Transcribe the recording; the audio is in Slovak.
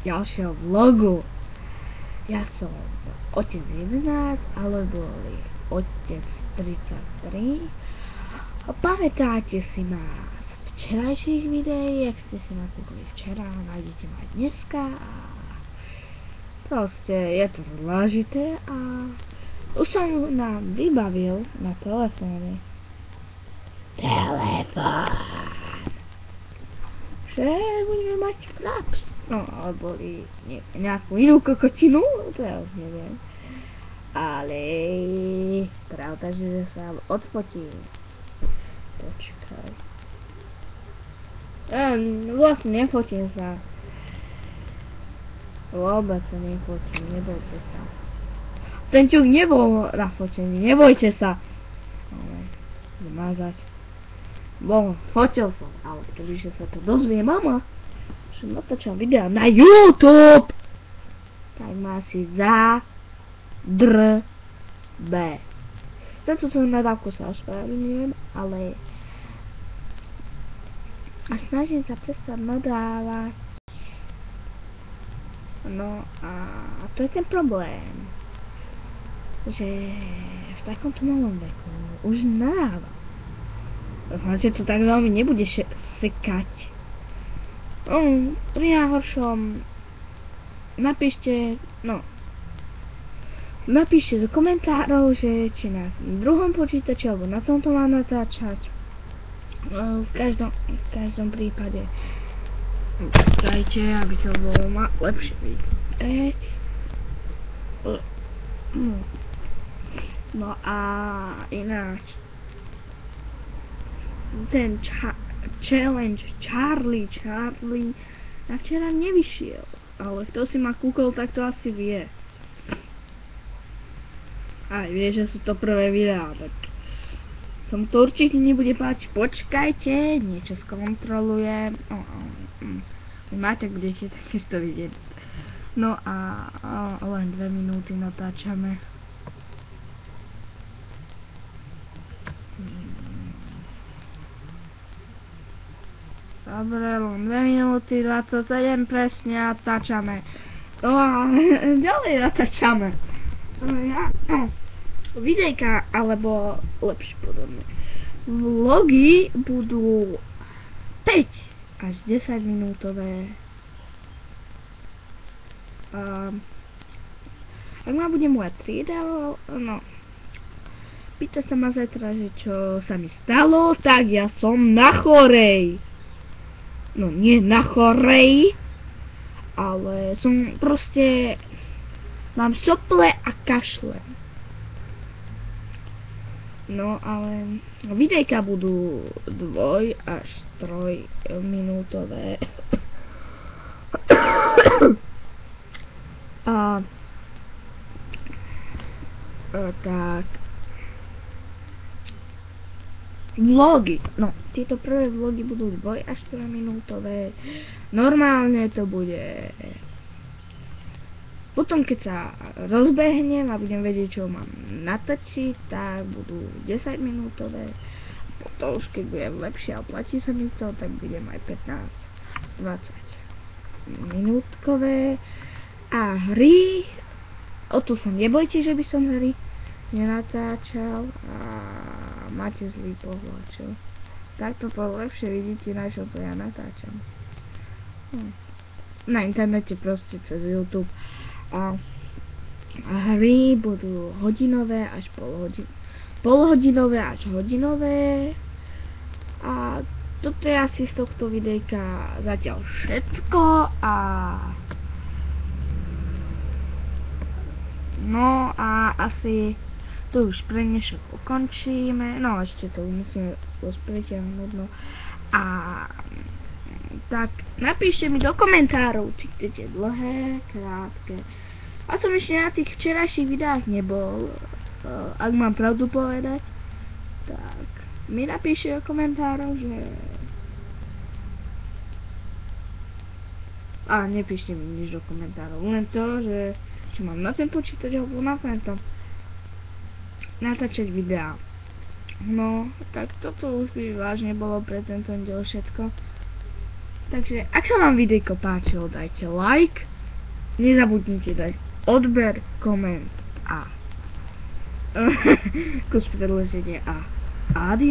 ďalšieho vlogu. Ja som otec 11, ale boli otec 33. A pamätáte si ma z včerajších videí, ak ste si ma kúkli včera, nájdete ma aj dneska a proste je to zložité a už som nám vybavil na telefóne že budeme mať Fraps, no alebo nejakú inú kokotinu, to ja už neviem, ale pravda, že sa odfotím. Počkaj, vlastne nefotím sa, vôbec sa nefotím, nebojte sa. Ten ťuk nebol nafotený, nebojte sa. Zmazať. Fotil som, ale kebyže sa to dozvie mama, že natáčam videa na YouTube, tak ma si zadrbe. Za túto nadávku sa ospravedlňujem, ale a snažím sa prestať nadávať. No a to je ten problém, že v takomto malom veku už nadávam. Dúfam, že to tak veľmi nebude sekať. Pri najhoršom napíšte do komentárov, že či na druhom počítači alebo na tomto mám natáčať. V každom prípade dajte, aby to bolo lepšie vidieť. No a ináč ten challenge Charlie na včera nevyšiel, ale kto si ma kúkol, tak to asi vie. Aj vie, že sú to prvé videá, tak som to určite nebude páčiť. Počkajte, niečo skontrolujem. Vy máte, budete takisto vidieť. No a len 2 minúty natáčame. Dobre, len 2 minúty 27 presne natáčame. No a ďalej natáčame. Videjka, alebo lepšie podobne. Vlogy budú 5 až 10 minútové. Ak ma bude moja trieda, pýta sa ma zajtra, že čo sa mi stalo, tak ja som na chorej. No nie na chorej, ale som proste, mám sople a kašlem. No ale videjka budú 2 až 3 minútové. Tak vlogy, tieto prvé vlogy budú 2 až 4 minútové. Normálne to bude potom, keď sa rozbehnem a budem vedieť, čo mám natočiť, tak budú 10 minútové. Potom už keď budem lepšie a platí sa mi to, tak budem aj 15-20 minútkové. A hry, o tu sa nebojte, že by som hry nenatáčal a máte zlý pohľad, čo? Takto lepšie vidíte, na čo to ja natáčam. Na internete proste cez YouTube. A hry budú hodinové až polhodinové až hodinové. A toto je asi z tohto videjka zatiaľ všetko a no a asi to už pre dnešok ukončíme. No ešte to musíme rozpretiahnuť, no. A tak napíšte mi do komentárov, či chcete dlhé, krátke. A som ešte na tých včerajších videách nebol, ak mám pravdu povedať, tak mi napíšte do komentárov, že nepíšte mi nič do komentárov, len to, že či mám na ten počítač alebo na tento natáčať videá. No, tak toto už by vážne bolo pre tento diel všetko. Takže, ak sa vám videjko páčilo, dajte like. Nezabudnite dať odber, koment a kus predloženie a adios.